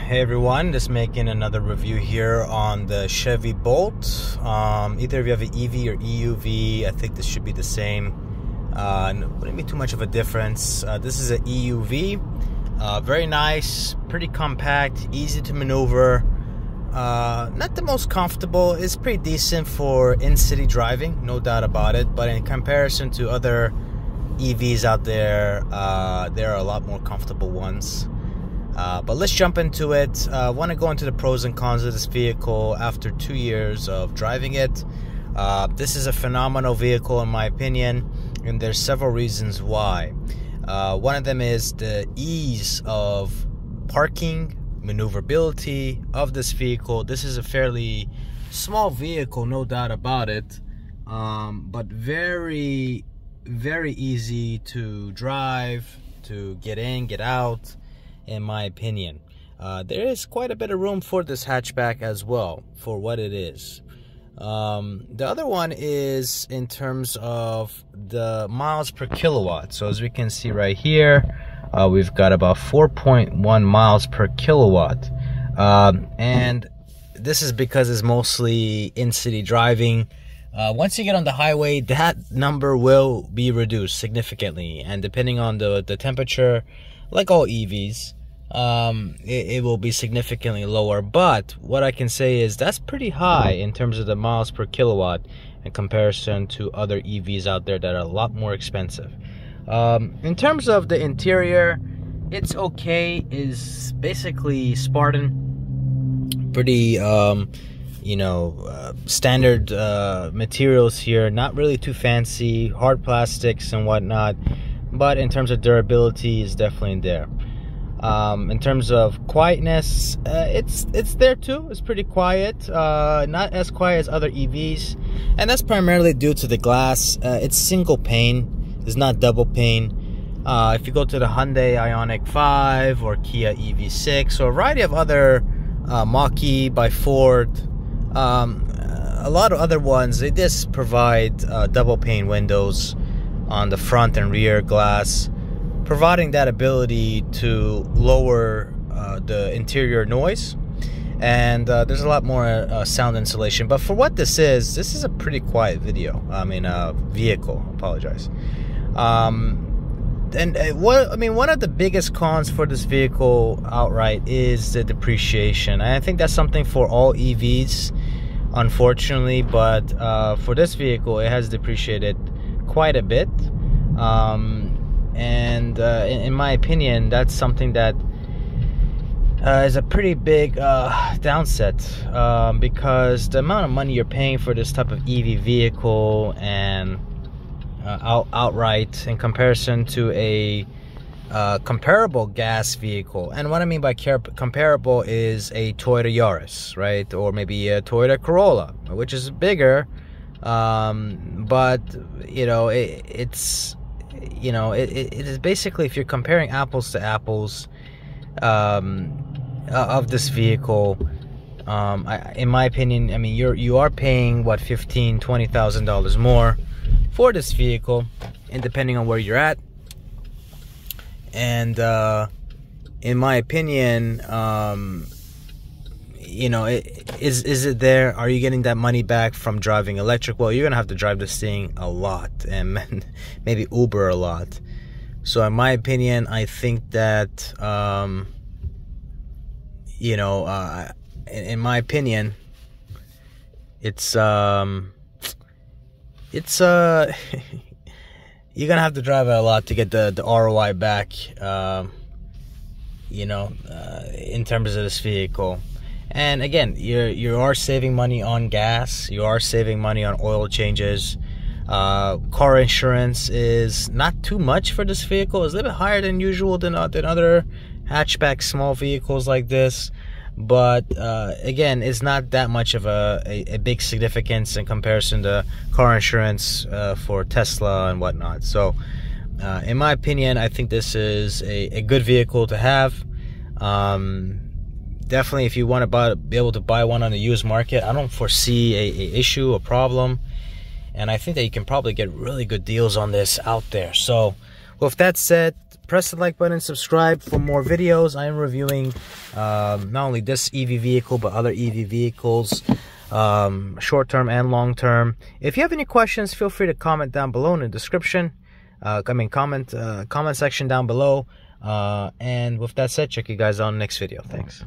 Hey everyone, just making another review here on the Chevy Bolt. Either if you have an EV or EUV, I think this should be the same. Wouldn't be too much of a difference. This is an EUV. Very nice, pretty compact, easy to maneuver. Not the most comfortable. It's pretty decent for in-city driving, no doubt about it. But in comparison to other EVs out there, there are a lot more comfortable ones. But let's jump into it. I want to go into the pros and cons of this vehicle after 2 years of driving it. This is a phenomenal vehicle in my opinion, and there's several reasons why. One of them is the ease of parking, maneuverability of this vehicle. This is a fairly small vehicle, no doubt about it, but very, very easy to drive, to get in, get out. In my opinion, there is quite a bit of room for this hatchback as well for what it is. The other one is in terms of the miles per kilowatt. So as we can see right here, we've got about 4.1 miles per kilowatt, and this is because it's mostly in-city driving. Once you get on the highway, that number will be reduced significantly, and depending on the temperature, like all EVs, it will be significantly lower. But what I can say is that's pretty high in terms of the miles per kilowatt in comparison to other EVs out there that are a lot more expensive. In terms of the interior, it's okay. Is basically Spartan, pretty standard materials here, not really too fancy, hard plastics and whatnot, but in terms of durability, is definitely there. In terms of quietness, it's there too. It's pretty quiet, not as quiet as other EVs, and that's primarily due to the glass. It's single pane, it's not double pane. If you go to the Hyundai Ioniq 5 or Kia EV6 or a variety of other Mach-E by Ford, a lot of other ones, they just provide double pane windows on the front and rear glass, providing that ability to lower the interior noise, and there's a lot more sound insulation. But for what this is a pretty quiet vehicle. Apologize. One of the biggest cons for this vehicle outright is the depreciation. And I think that's something for all EVs, unfortunately, but for this vehicle, it has depreciated quite a bit. In my opinion, that's something that is a pretty big downset, because the amount of money you're paying for this type of EV vehicle and outright in comparison to a comparable gas vehicle. And what I mean by comparable is a Toyota Yaris, right? Or maybe a Toyota Corolla, which is bigger, but it is basically, if you're comparing apples to apples of this vehicle, in my opinion, you are paying what, $15,000-$20,000 more for this vehicle, and depending on where you're at. And in my opinion, is it there? Are you getting that money back from driving electric? Well, you're gonna have to drive this thing a lot, and maybe Uber a lot. So in my opinion, I think that in my opinion, it's you're gonna have to drive it a lot to get the ROI back, in terms of this vehicle. And again, you are saving money on gas, you are saving money on oil changes. Car insurance is not too much for this vehicle. It's a little bit higher than usual than other hatchback small vehicles like this, but again, it's not that much of a big significance in comparison to car insurance for Tesla and whatnot. So in my opinion, I think this is a good vehicle to have. Definitely, if you want to be able to buy one on the used market, I don't foresee a issue, a problem, and I think that you can probably get really good deals on this out there. So With that said, press the like button, subscribe for more videos. I am reviewing not only this EV vehicle, but other EV vehicles, short-term and long-term. If you have any questions, feel free to comment down below in the description. Comment section down below. And with that said, check you guys out in the next video. Thanks.